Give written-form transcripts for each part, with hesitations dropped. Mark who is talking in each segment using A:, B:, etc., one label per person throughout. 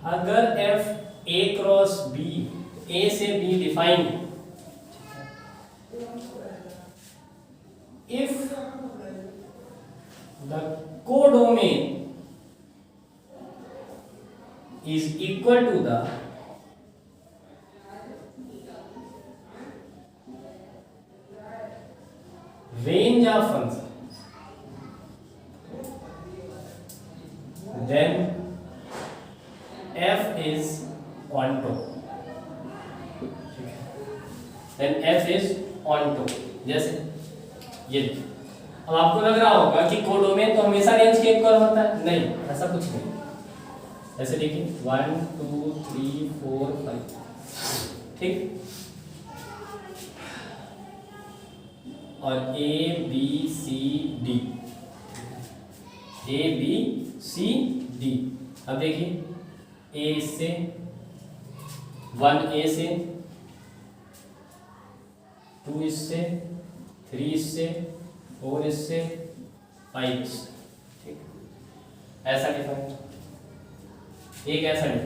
A: अगर F A cross B, ए से be defined, if the codomain is equal to the range of function, then f is onto, then f is onto। जैसे ये अब आपको लग रहा होगा कि कोडोमेन तो हमेशा रेंज के इक्वल होता है, नहीं, ऐसा कुछ नहीं। ऐसे देखिए 1 2 3 4 5, ठीक, और A B C D, A B C D. अब देखिए ए से 1 ए से, 2 इससे, 3 इससे, 4 इससे, 5 इससे, ठीक, ऐसा डिफाइन। एक ऐसा है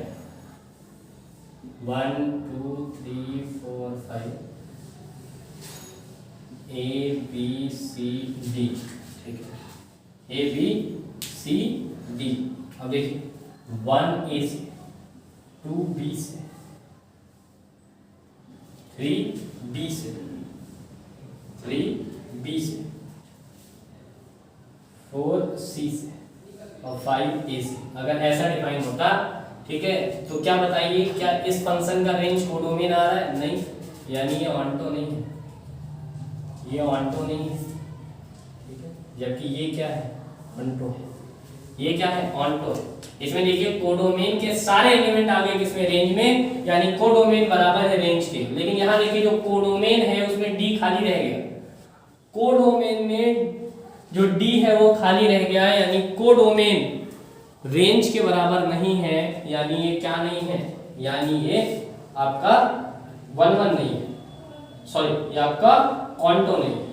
A: 1 2 3 4 5 ए बी सी डी, ठीक है, ए बी सी डी। अब देखिए 1 ए से, 2 बी से, 3 बी से, 3 बी से, 4 सी से और 5 ए से। अगर ऐसा डिफाइन होता, ठीक है, तो क्या बताइए, क्या इस फंक्शन का रेंज कोडोमेन आ रहा है? नहीं, यानी ये ऑन्टो नहीं है, ये ऑन्टो नहीं है, ठीक है, जबकि ये क्या है, ऑन्टो है। ये क्या है, ऑन्टो। इसमें देखिए कोडोमेन के सारे एलिमेंट आ गए किसमें, रेंज में, यानी कोडोमेन बराबर है रेंज के। लेकिन यहाँ देखिए जो कोडोमेन है उसमें डी खाली रह गया, कोडोमेन में जो डी है वो खाली रह गया है, यानी कोडोमेन रेंज के बराबर नहीं है, यानी ये क्या नहीं है, यानी ये आपका 1 1 नहीं है, सॉरी, ये आपका ऑन्टो नहीं है।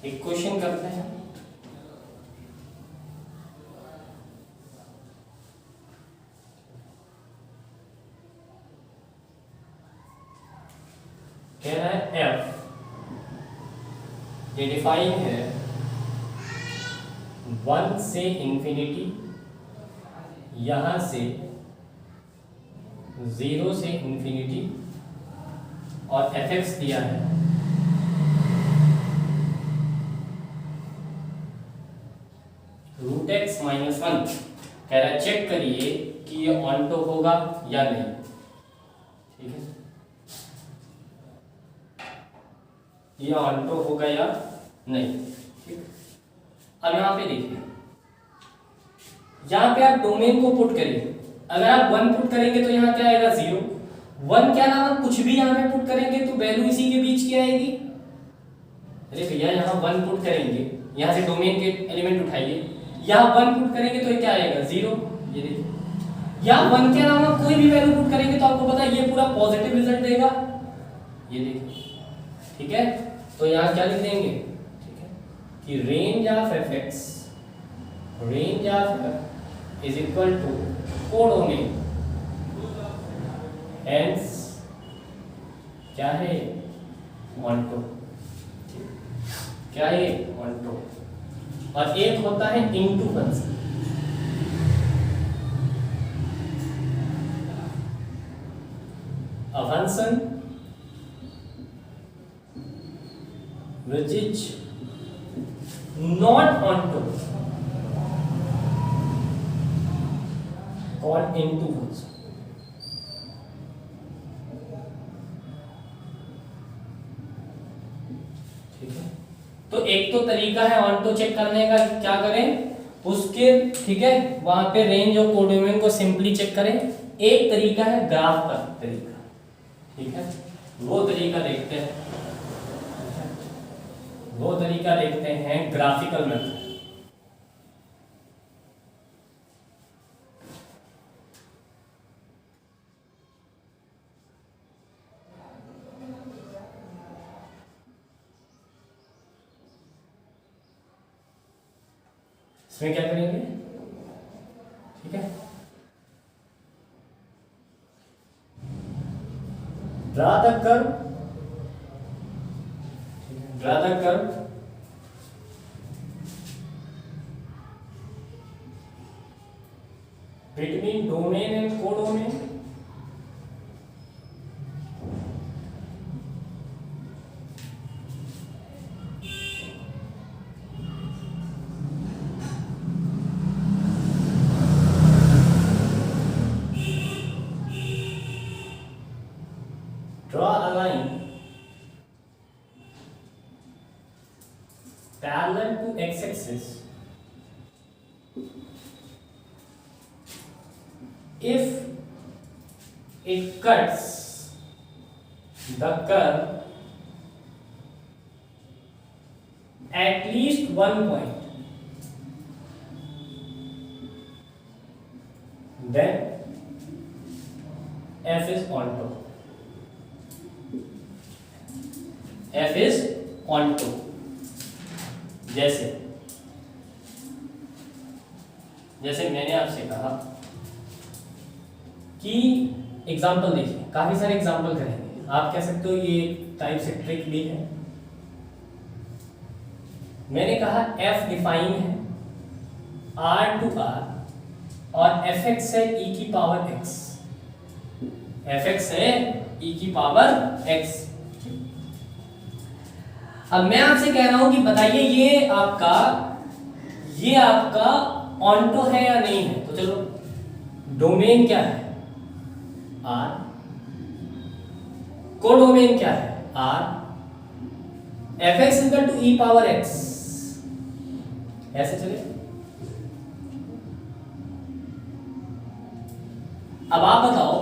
A: एक क्वेश्चन करते हैं। कह रहा है एफ ये डिफाइन है 1 से इंफिनिटी, यहां से 0 से इंफिनिटी, और एफ एक्स दिया है √x - 1। कह रहा है चेक करिए कि ये ऑन्टो होगा या नहीं, ठीक है, ये ऑन्टो होगा या नहीं, ठीक। अब यहाँ पे देखिए, यहाँ पे आप डोमेन को पुट करिए। अगर आप 1 पुट करेंगे तो यहाँ क्या आएगा, 0। 1 के अलावा कुछ भी यहाँ पे पुट करेंगे तो वैल्यू इसी के बीच की आएगी। अरे भैया यहाँ 1 पुट करेंगे, यहाँ से डोमेन के एलिमेंट उठाइए, यहाँ 1 पुट करेंगे तो ये क्या आएगा, 0। ये देखिए, यहाँ 1 के अलावा कोई भी वैल्यू पुट करेंगे तो आपको पता है ये पूरा पॉजिटिव रिजल्ट देगा। ये देखिए, ठीक है, तो यहाँ क्या लिख देंगे, ठीक है, कि range of f x, range of f is equal to codomain, hence क्या है, ऑन्टो। क्या है ऑन्टो, और एक होता है into function. A function which is not onto called into function। ठीक है, तो एक तो तरीका है ऑन्टो चेक करने का, क्या करें उसके, ठीक है, वहां पे रेंज और कोडोमेन को सिंपली चेक करें। एक तरीका है ग्राफ का तरीका, ठीक है, वो तरीका देखते हैं, वो तरीका देखते हैं ग्राफिकल मेथड। इसमें क्या करेंगे, ठीक है, draw the curve, draw the curve between domain and codomain, draw a line parallel to x-axis if it cuts the curve at least one point, then f is onto, f is onto। जैसे जैसे मैंने आपसे कहा कि example देखिए, काफी सारे example करेंगे, आप कह सकते हो ये टाइप से ट्रिक भी है। मैंने कहा f डिफाइन है r टू r और fx है e की पावर x, fx है e की पावर x। अब मैं आपसे कह रहा हूं कि बताइए ये आपका ऑन्टो है या नहीं है। तो चलो, डोमेन क्या है r, कोडोमेन क्या है r, fx equal to e power x, ऐसे चले। अब आप बताओ,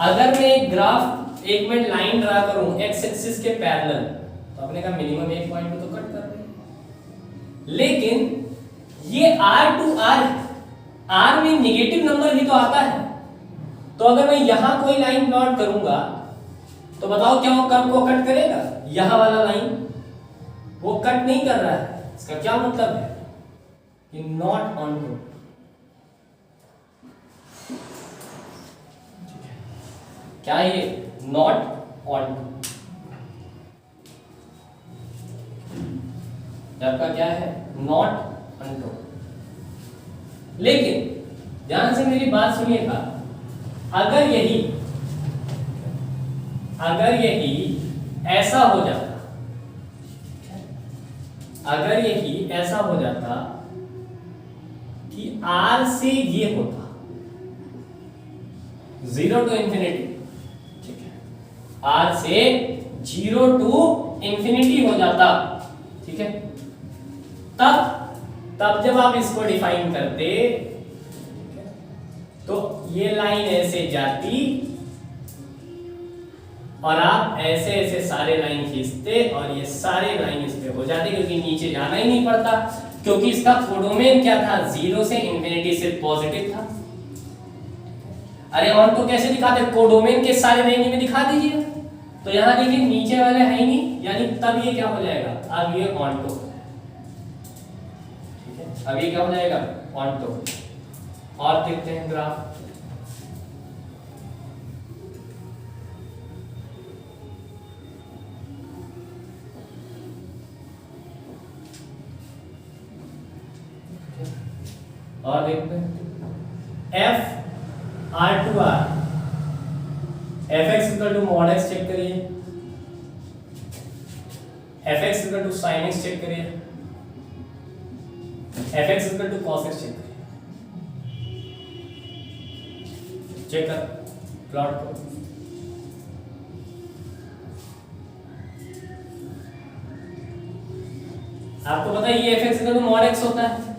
A: अगर मैं एक ग्राफ, एक मिनट लाइन ड्रा करूं x एक्सिस के पैरेलल, तो आपने कहा मिनिमम एक पॉइंट पे तो कट कर रहे हैं, लेकिन ये r टू r है, r में नेगेटिव नंबर भी तो आता है। तो अगर मैं यहां कोई लाइन प्लॉट करूंगा तो बताओ क्या वो कर्व को कट करेगा? यहां वाला लाइन वो कट नहीं कर रहा है, इसका क्या मतलब है कि नॉट ऑन टू। क्या ये नॉट ऑन टू आपका क्या है? Not onto. लेकिन ध्यान से मेरी बात सुनिएगा, अगर यही ऐसा हो जाता, अगर यही ऐसा हो जाता कि R से ये होता 0 टू इंफिनिटी, ठीक है, R से 0 टू इंफिनिटी हो जाता, ठीक है, तब जब आप इसको डिफाइन करते तो ये लाइन ऐसे जाती और आप ऐसे ऐसे सारे लाइन खींचते और ये सारे लाइन इस पे हो जाते, क्योंकि नीचे जाना ही नहीं पड़ता, क्योंकि इसका कोडोमेन क्या था? 0 से इंफिनिटी से पॉजिटिव था। अरे ऑन तो कैसे दिखाते? कोडोमेन के सारे रेंज में दिखा दीजिए। तो यहां देखिए नीचे वाले है ही नहीं, यानी तब ये क्या हो जाएगा? अब ये ऑन टू, ठीक है, अब ये क्या हो जाएगा? Onto. और देखते हैं ग्राफ। और देखते हैं F R to R F X equal to mod X check करिए, F X equal to sine X check करिए, F X equal to cos X check करिए, चेक कर प्लॉट को। आपको पता है ये F X equal to mod X होता है,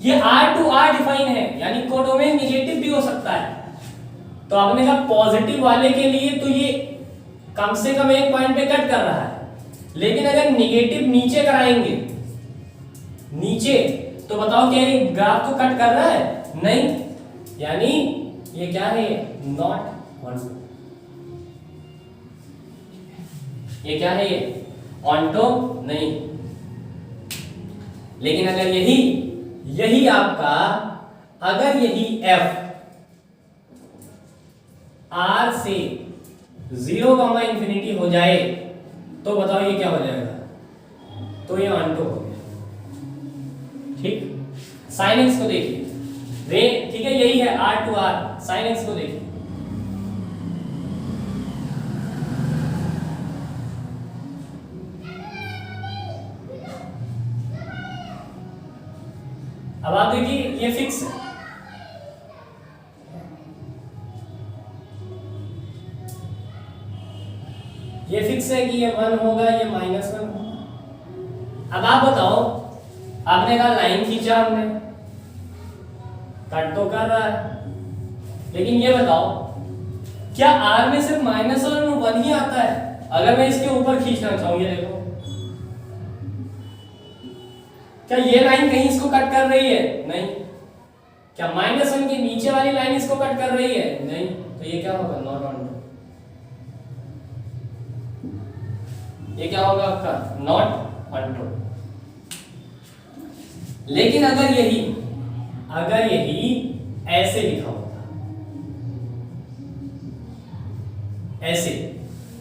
A: ये आर टू आर डिफाइन है यानी कोडोमेन निगेटिव भी हो सकता है। तो आपने कहा पॉजिटिव वाले के लिए तो ये कम से कम एक पॉइंट पे कट कर रहा है, लेकिन अगर निगेटिव नीचे कराएंगे नीचे तो बताओ क्या ये ग्राफ को कट कर रहा है? नहीं, यानी ये क्या है? नॉट ऑन, ये क्या है? ये ऑनटो नहीं। लेकिन अगर यही आपका अगर यही f r से 0, इंफिनिटी हो जाए तो बताओ ये क्या हो जाएगा? तो ये ऑनटो हो गया। ठीक, साइन एक्स को देखिए रे, ठीक है यही है r to r, sine x को देखिए अब आप देखिए ये फिक्स है, ये फिक्स है कि ये 1 होगा, ये -1 होगा। अब आप बताओ, आपने कहा लाइन खींचा हमने, कट तो कर रहा है, लेकिन ये बताओ क्या r में सिर्फ -1 ही आता है? अगर मैं इसके ऊपर खींचना चाहूँ, ये देखो क्या ये लाइन कहीं इसको कट कर रही है? नहीं। क्या -1 के नीचे वाली लाइन इसको कट कर रही है? नहीं। तो ये क्या होगा? Not onto. ये क्या होगा आपका? Not onto. लेकिन अगर यही ऐसे लिखा होता, ऐसे,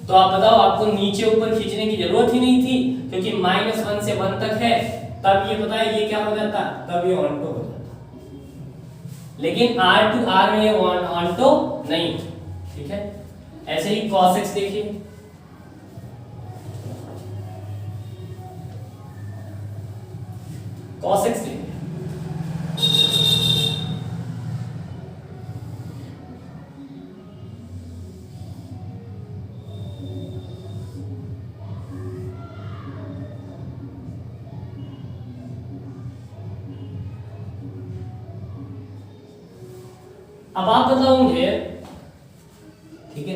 A: तो आप बताओ आपको नीचे ऊपर खींचने की जरूरत ही नहीं थी, क्योंकि -1 से 1 तक है, तब ये पता है ये क्या हो जाता, तब ये ऑनटो हो जाता। लेकिन r टू r में ये ऑनटो नहीं। ठीक है, ऐसे ही cos x देखिए, cos x देखिए, अब आप बताओगे, ठीक है,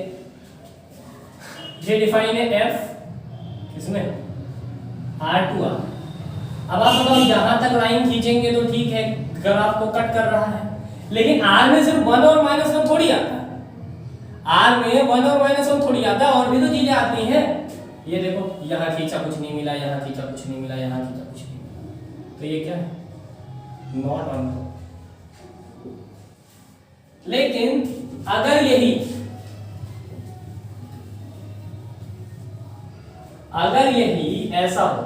A: ये डिफाइन है f किसमें? r to r। अब आप बताओ यहां तक लाइन खींचेंगे तो ठीक है, ग्राफ को कट कर रहा है, लेकिन r में सिर्फ 1 और -1 थोड़ी आता है, r में 1 और -1 थोड़ी आता है, और भी तो चीजें आती हैं। ये देखो यहां खींचा कुछ नहीं मिला, यहां खींचा कुछ नहीं मिला, यहां खींचा कुछ नहीं मिला, तो ये क्या है? Not onto. लेकिन अगर यही ऐसा हो,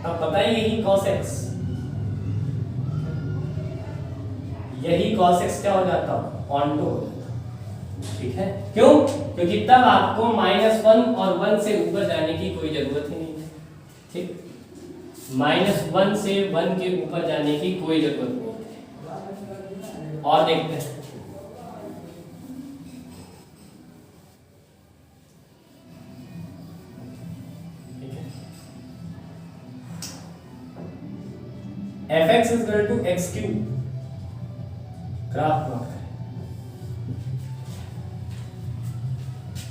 A: तब पता है यही cos x, क्या हो जाता? ऑनटो हो जाता। ठीक है, क्यों? क्योंकि तब आपको -1 और 1 से ऊपर जाने की कोई जरूरत ही नहीं है। ठीक, -1 से 1 के ऊपर जाने की कोई जरूरत नहीं है। और देखते हैं, fx is equal to x cube, graph plot करें।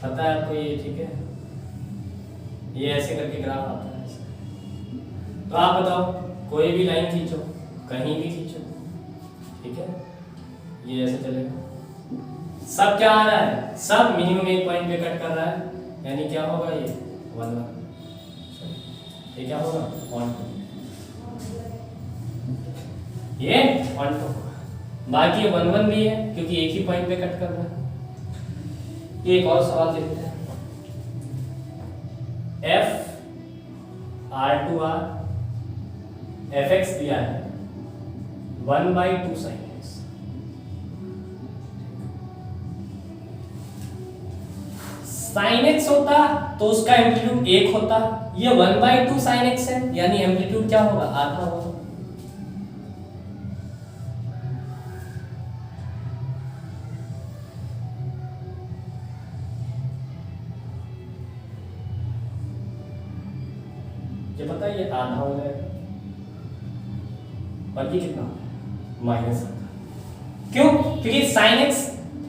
A: पता है आपको ये? ठीक है, ये ऐसे करके ग्राफ आता है। तो आप बताओ कोई भी लाइन खींचो, कहीं भी खींचो, ठीक है, ये ऐसे चलेगा। सब क्या आ रहा है? सब मिनिमम एक पॉइंट पे कट कर रहा है, यानी क्या होगा? ये 1, ये क्या होगा? ऑनटो। ये ऑनटो होगा, बाकी 1 भी है क्योंकि एक ही पॉइंट पे कट कर रहा है। एक और सवाल देखते हैं, f R2R fx दिया है 1/2 sin x। sin x होता तो उसका एम्पलीट्यूड 1 होता, ये 1/2 sin x है, यानी एम्पलीट्यूड क्या होगा, आधा होगा। ये पता है, ये आधा हो जाएगा और ये कितना माइनस आधा। क्यों? क्योंकि sin x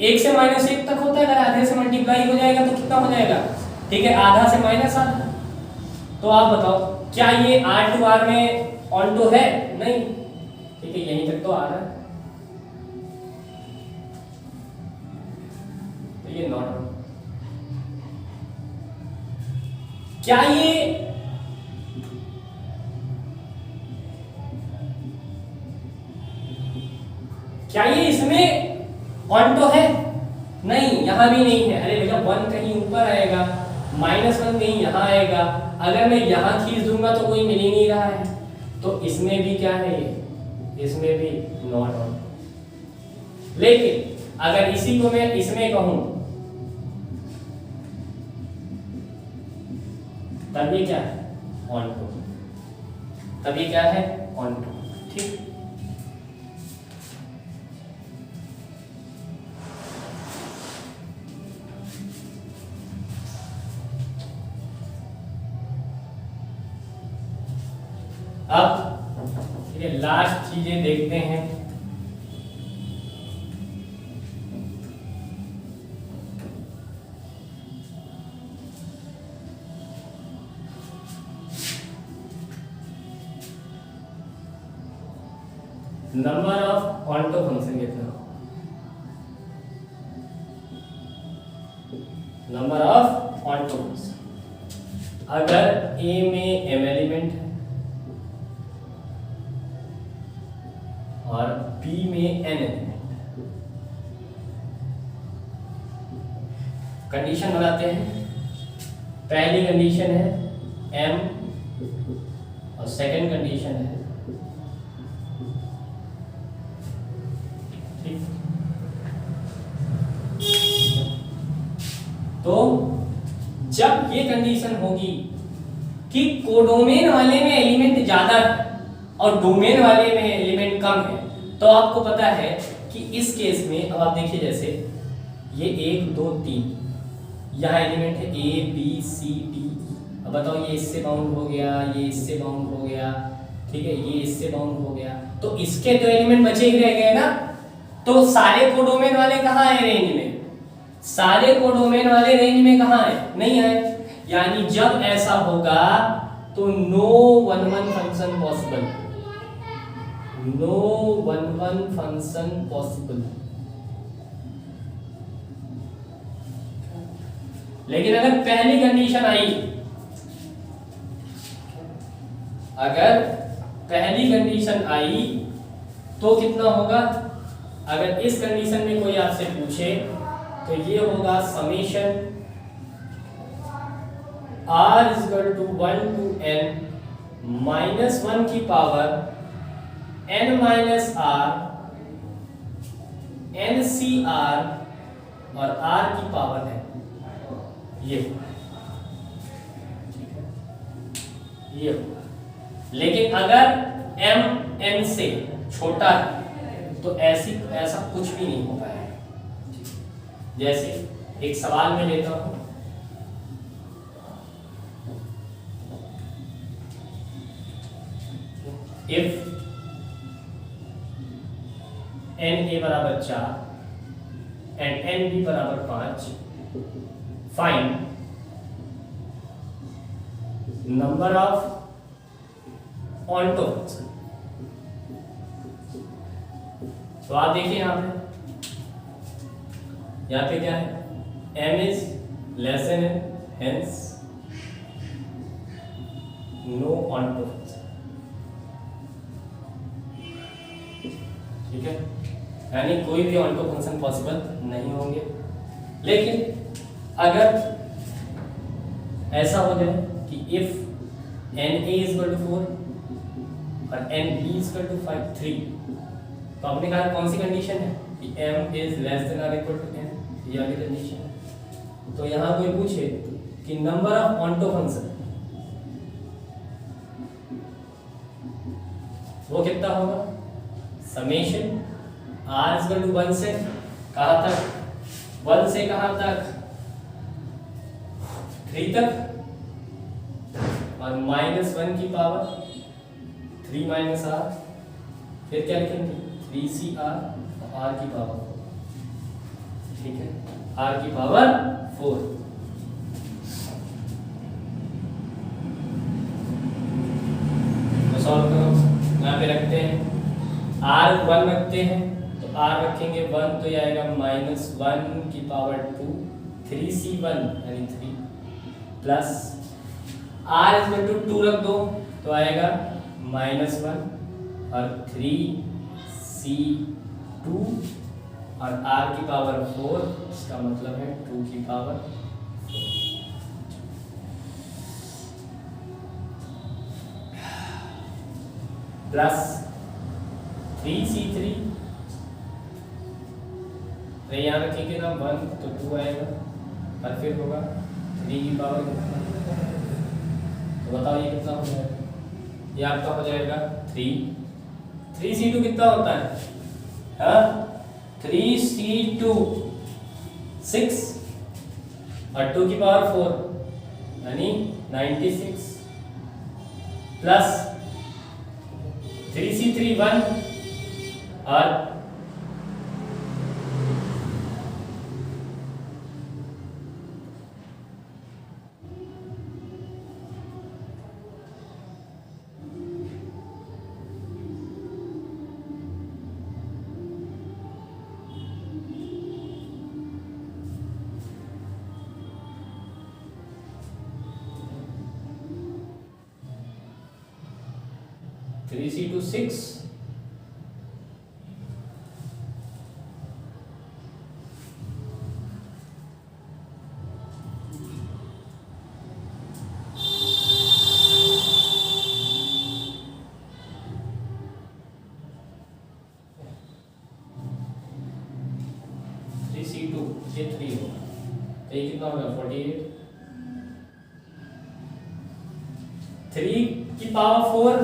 A: 1 से -1 तक होता है, अगर आधे से मल्टीप्लाई हो जाएगा तो कितना हो जाएगा, ठीक है, आधा से माइनस आधा। तो आप बताओ क्या ये R2R में ऑन टू है? नहीं, ठीक है, यहीं तक तो आ रहा है, तो ये नॉट ऑन। क्या ये इसमें ऑन टू है? नहीं, यहां भी नहीं है। अरे भैया 1 कहीं ऊपर आएगा, -1 कहीं यहां आएगा, अगर मैं यहां खींच दूंगा तो कोई मिल ही नहीं रहा है, तो इसमें भी क्या है, इसमें भी नॉट ऑन। लेकिन अगर इसी को मैं इसमें कहूं तब ये क्या है, ऑन टू, तब ये क्या है, ऑन टू। ठीक, अब ये लास्ट चीजें देखते हैं। Number of onto function कितना, number of onto function. अगर A में m एलिमेंट है और B में n एलिमेंट है, कंडीशन बनाते हैं। पहली कंडीशन है m और सेकंड कंडीशन है, ठीक, तो जब ये कंडीशन होगी कि कोडोमेन वाले में एलिमेंट ज्यादा है और डोमेन वाले में एलिमेंट कम है, तो आपको पता है कि इस केस में, अब आप देखिए, जैसे ये 1 2 3 यहाँ एलिमेंट है A B C D E। अब बताओ, ये इससे बाउंड हो गया, ये इससे बाउंड हो गया, ठीक है, ये इससे बाउंड हो गया, तो इसके तो एलिमेंट बचे ही रह गए ना। तो सारे कोडोमेन वाले कहाँ आए रेंज में, सारे कोडोमेन वाले रेंज में कहाँ आए, नहीं आए। यानी जब ऐसा होगा तो no 1-1 function possible, no 1-1 function possible. लेकिन अगर पहली कंडीशन आई, अगर पहली कंडीशन आई तो कितना होगा, अगर इस कंडीशन में कोई आपसे पूछे तो ये होगा समेशन r = 1 to n -1 की पावर n - r NCr और r की पावर है ये होगा। लेकिन अगर m n से छोटा है तो ऐसा कुछ भी नहीं होगा है। जैसे एक सवाल में लेता हूं, इफ n a बराबर 4 एंड n b बराबर 5, find number of onto function. तो आप देखिए यहाँ पे क्या है, m is less than n, hence no onto function. ठीक है, यानी कोई भी ऑनटो फंक्शन पॉसिबल नहीं होंगे। लेकिन अगर ऐसा हो जाए कि if n A is equal to 4 और n B is equal to 5 3। तो आपने कहा कौन सी कंडीशन है कि m इज लेस देन और इक्वल टू n, ये वाली कंडीशन है। तो यहाँ कोई पूछे कि नंबर ऑफ ऑन्टो फंक्शन वो कितना होगा, summation r is equal to 1 से कहाँ तक, 1 से कहाँ तक 3 तक और -1 की पावर 3 माइनस r, फिर क्या लिखेंगे 3cr r की पावर 4, ठीक है, r की पावर 4। तो सॉल्व करो, यहाँ पे रखते हैं r 1 रखते हैं तो r रखेंगे 1 तो ये आएगा -1 की पावर 2 3c1 यानी 3 प्लस r इक्वल टू 2 रख दो तो आएगा -1 और 3c2 और r की पावर 4, इसका मतलब है 2 की पावर 4 प्लस 3c3, तो यहाँ रखेंगे ना 1 तो 2 आएगा और फिर होगा 3 की पावर कितना, तो बताओ ये कितना हो जाएगा, ये आपका हो जाएगा 3c2 कितना होता है, हाँ 3c2 6 और 2 की पावर 4 यानी 96 प्लस 3c3 1 और 3c2 6 3c2 ये 3 होगा, तो ये कितना होगा 48, 3 की पावर 4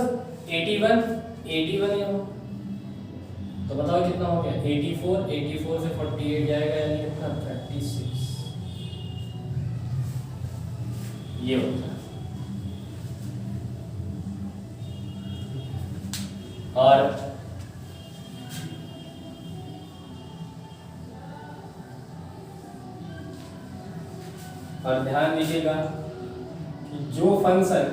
A: 81 यहाँ, तो बताओ कितना हो गया 84 से 48 जाएगा यानी कितना 36, ये होता है। और ध्यान दीजिएगा कि जो function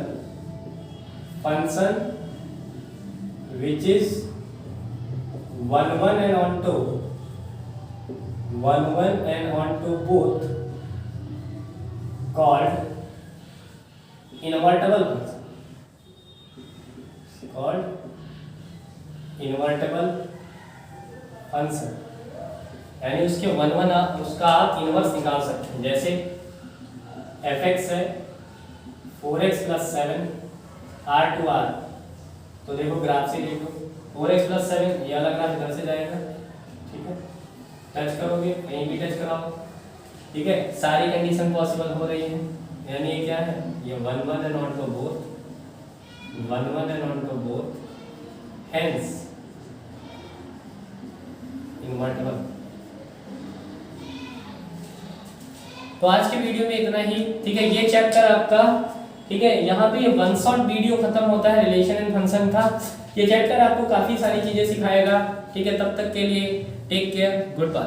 A: which is 1 1 and onto both called invertible function, यानी उसके 1 1 उसका आप इनवर्स निकाल सकते हैं। जैसे fx है 4x + 7 r to r, तो देखो ग्राफ से देखो 4x + 7 ये वाला ग्राफ इधर से जाएगा, ठीक है, टच करोगे कहीं भी टच कराओ, ठीक है, सारी कंडीशन पॉसिबल हो रही है, यानी ये क्या है, ये 1 1 and onto both hence invertible. तो आज के वीडियो में इतना ही, ठीक है, ये चैप्टर आपका, ठीक है, यहाँ पे ये 1 शॉट वीडियो खत्म होता है रिलेशन एंड फंक्शन का। ये चैप्टर आपको काफी सारी चीजें सिखाएगा, ठीक है, तब तक के लिए टेक केयर, गुड बाय।